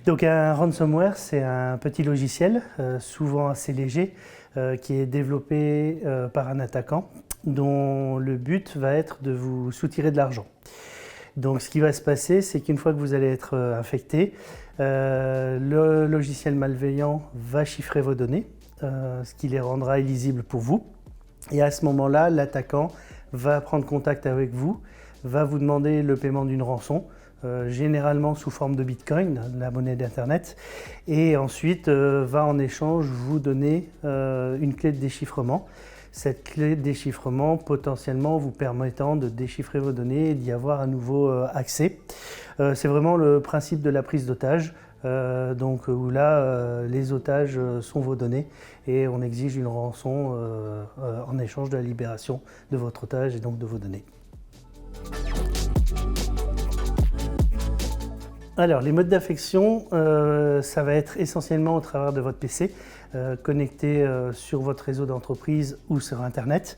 Donc un ransomware, c'est un petit logiciel, souvent assez léger, qui est développé par un attaquant, dont le but va être de vous soutirer de l'argent. Donc ce qui va se passer, c'est qu'une fois que vous allez être infecté, le logiciel malveillant va chiffrer vos données, ce qui les rendra illisibles pour vous. Et à ce moment-là, l'attaquant va prendre contact avec vous, va vous demander le paiement d'une rançon, généralement sous forme de Bitcoin, la monnaie d'Internet, et ensuite va en échange vous donner une clé de déchiffrement. Cette clé de déchiffrement potentiellement vous permettant de déchiffrer vos données et d'y avoir à nouveau accès. C'est vraiment le principe de la prise d'otage, donc où là les otages sont vos données et on exige une rançon en échange de la libération de votre otage et donc de vos données. Alors, les modes d'affection, ça va être essentiellement au travers de votre PC, connecté sur votre réseau d'entreprise ou sur Internet.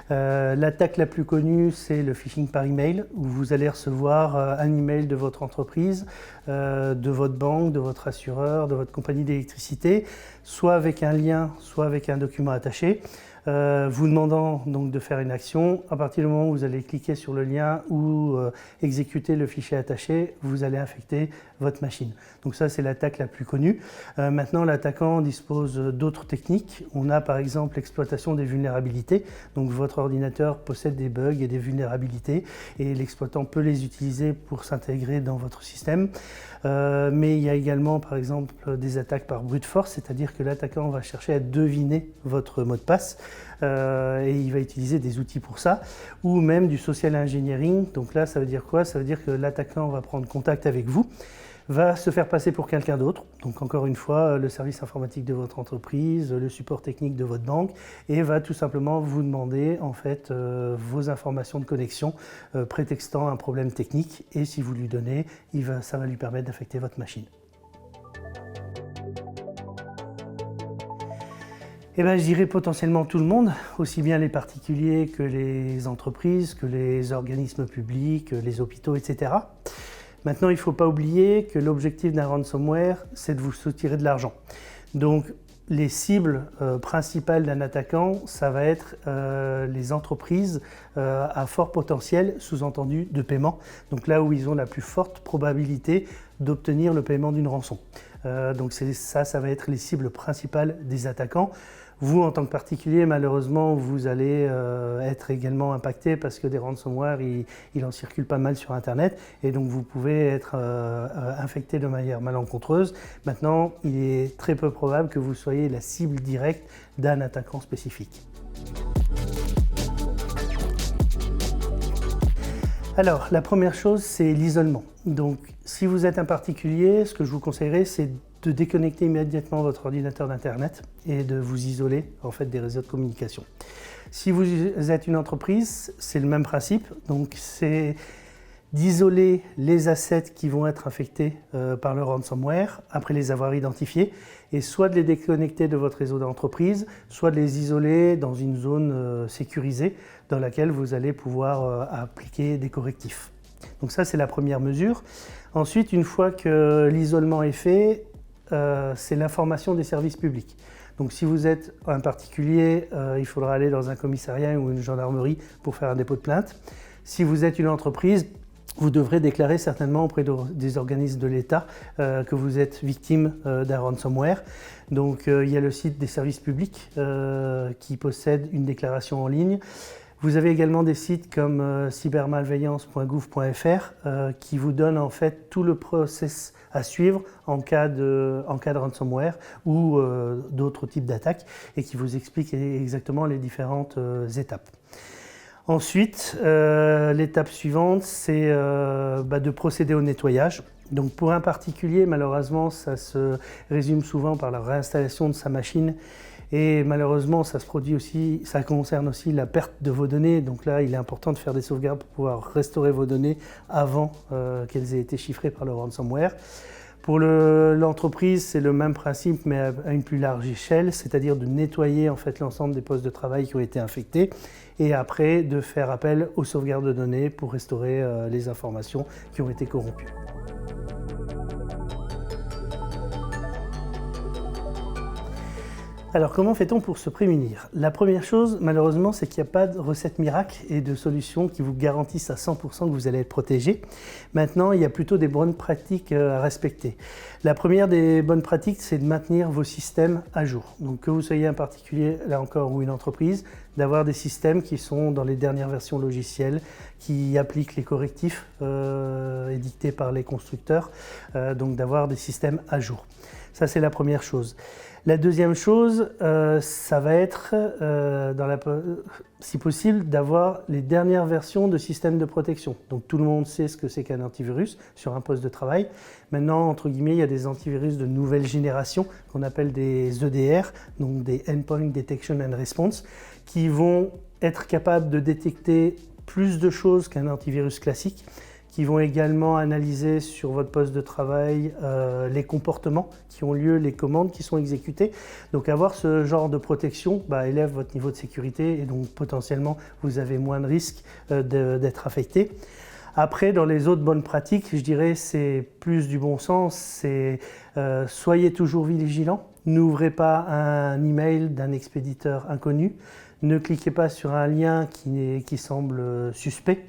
L'attaque la plus connue, c'est le phishing par email, où vous allez recevoir un email de votre entreprise, de votre banque, de votre assureur, de votre compagnie d'électricité, soit avec un lien, soit avec un document attaché. Vous demandant donc de faire une action. À partir du moment où vous allez cliquer sur le lien ou exécuter le fichier attaché, vous allez infecter votre machine. Donc ça, c'est l'attaque la plus connue. Maintenant, l'attaquant dispose d'autres techniques. On a par exemple l'exploitation des vulnérabilités. Donc votre ordinateur possède des bugs et des vulnérabilités et l'exploitant peut les utiliser pour s'intégrer dans votre système. Mais il y a également par exemple des attaques par brute force, c'est-à-dire que l'attaquant va chercher à deviner votre mot de passe et il va utiliser des outils pour ça, ou même du social engineering. Donc là, ça veut dire quoi? Ça veut dire que l'attaquant va prendre contact avec vous, va se faire passer pour quelqu'un d'autre, donc encore une fois le service informatique de votre entreprise, le support technique de votre banque, et va tout simplement vous demander en fait vos informations de connexion, prétextant un problème technique, et si vous lui donnez, ça va lui permettre d'affecter votre machine. Eh bien, je dirais potentiellement tout le monde, aussi bien les particuliers que les entreprises, que les organismes publics, les hôpitaux, etc. Maintenant, il ne faut pas oublier que l'objectif d'un ransomware, c'est de vous soutirer de l'argent. Donc, les cibles principales d'un attaquant, ça va être les entreprises à fort potentiel, sous-entendu de paiement. Donc là où ils ont la plus forte probabilité d'obtenir le paiement d'une rançon. Donc ça va être les cibles principales des attaquants. Vous, en tant que particulier, malheureusement, vous allez être également impacté parce que des ransomware, il en circule pas mal sur Internet et donc vous pouvez être infecté de manière malencontreuse. Maintenant, il est très peu probable que vous soyez la cible directe d'un attaquant spécifique. Alors, la première chose, c'est l'isolement. Donc, si vous êtes un particulier, ce que je vous conseillerais, c'est de déconnecter immédiatement votre ordinateur d'Internet et de vous isoler en fait des réseaux de communication. Si vous êtes une entreprise, c'est le même principe. Donc, c'est d'isoler les assets qui vont être infectés par le ransomware après les avoir identifiés et soit de les déconnecter de votre réseau d'entreprise, soit de les isoler dans une zone sécurisée dans laquelle vous allez pouvoir appliquer des correctifs. Donc ça, c'est la première mesure. Ensuite, une fois que l'isolement est fait, c'est l'information des services publics. Donc si vous êtes un particulier, il faudra aller dans un commissariat ou une gendarmerie pour faire un dépôt de plainte. Si vous êtes une entreprise, vous devrez déclarer certainement auprès des organismes de l'État que vous êtes victime d'un ransomware. Donc il y a le site des services publics qui possède une déclaration en ligne. Vous avez également des sites comme cybermalveillance.gouv.fr qui vous donnent en fait tout le process à suivre en cas de ransomware ou d'autres types d'attaques et qui vous expliquent exactement les différentes étapes. Ensuite, l'étape suivante, c'est de procéder au nettoyage. Donc pour un particulier, malheureusement, ça se résume souvent par la réinstallation de sa machine. Et malheureusement, ça concerne aussi la perte de vos données. Donc là, il est important de faire des sauvegardes pour pouvoir restaurer vos données avant qu'elles aient été chiffrées par le ransomware. Pour l'entreprise, c'est le même principe, mais à une plus large échelle, c'est-à-dire de nettoyer en fait l'ensemble des postes de travail qui ont été infectés et après de faire appel aux sauvegardes de données pour restaurer les informations qui ont été corrompues. Alors comment fait-on pour se prémunir? La première chose, malheureusement, c'est qu'il n'y a pas de recette miracle et de solution qui vous garantissent à 100% que vous allez être protégé. Maintenant, il y a plutôt des bonnes pratiques à respecter. La première des bonnes pratiques, c'est de maintenir vos systèmes à jour. Donc que vous soyez un particulier, là encore, ou une entreprise, d'avoir des systèmes qui sont dans les dernières versions logicielles, qui appliquent les correctifs édictés par les constructeurs, donc d'avoir des systèmes à jour. Ça, c'est la première chose. La deuxième chose, ça va être, si possible, d'avoir les dernières versions de systèmes de protection. Donc tout le monde sait ce que c'est qu'un antivirus sur un poste de travail. Maintenant, entre guillemets, il y a des antivirus de nouvelle génération qu'on appelle des EDR, donc des Endpoint Detection and Response, qui vont être capables de détecter plus de choses qu'un antivirus classique, qui vont également analyser sur votre poste de travail les comportements qui ont lieu, les commandes qui sont exécutées. Donc avoir ce genre de protection élève votre niveau de sécurité et donc potentiellement vous avez moins de risques d'être affecté. Après, dans les autres bonnes pratiques, je dirais c'est plus du bon sens, c'est soyez toujours vigilants, n'ouvrez pas un email d'un expéditeur inconnu, ne cliquez pas sur un lien qui semble suspect.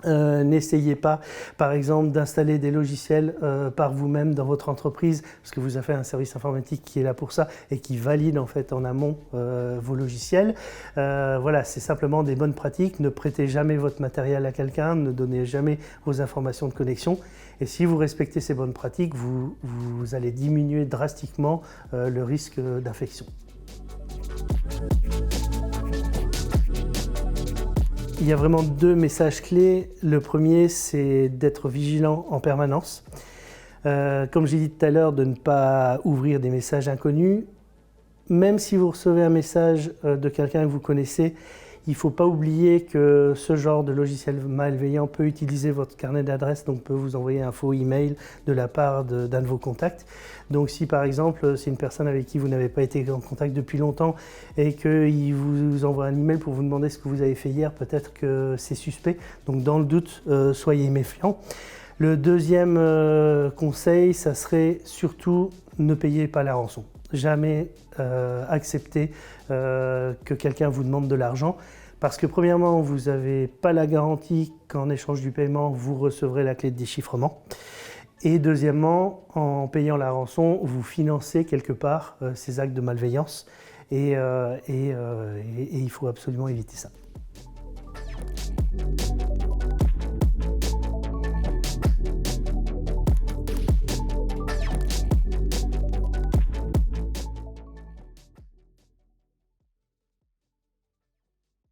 N'essayez pas, par exemple, d'installer des logiciels par vous-même dans votre entreprise, parce que vous avez un service informatique qui est là pour ça et qui valide en fait en amont vos logiciels. Voilà, c'est simplement des bonnes pratiques. Ne prêtez jamais votre matériel à quelqu'un, ne donnez jamais vos informations de connexion. Et si vous respectez ces bonnes pratiques, vous allez diminuer drastiquement le risque d'infection. Il y a vraiment deux messages clés. Le premier, c'est d'être vigilant en permanence. Comme j'ai dit tout à l'heure, de ne pas ouvrir des messages inconnus. Même si vous recevez un message de quelqu'un que vous connaissez, il ne faut pas oublier que ce genre de logiciel malveillant peut utiliser votre carnet d'adresses, donc peut vous envoyer un faux email de la part d'un de vos contacts. Donc si par exemple c'est une personne avec qui vous n'avez pas été en contact depuis longtemps et qu'il vous envoie un email pour vous demander ce que vous avez fait hier, peut-être que c'est suspect. Donc dans le doute, soyez méfiants. Le deuxième conseil, ça serait surtout ne payez pas la rançon. Jamais accepter que quelqu'un vous demande de l'argent parce que premièrement, vous n'avez pas la garantie qu'en échange du paiement, vous recevrez la clé de déchiffrement. Et deuxièmement, en payant la rançon, vous financez quelque part ces actes de malveillance et il faut absolument éviter ça.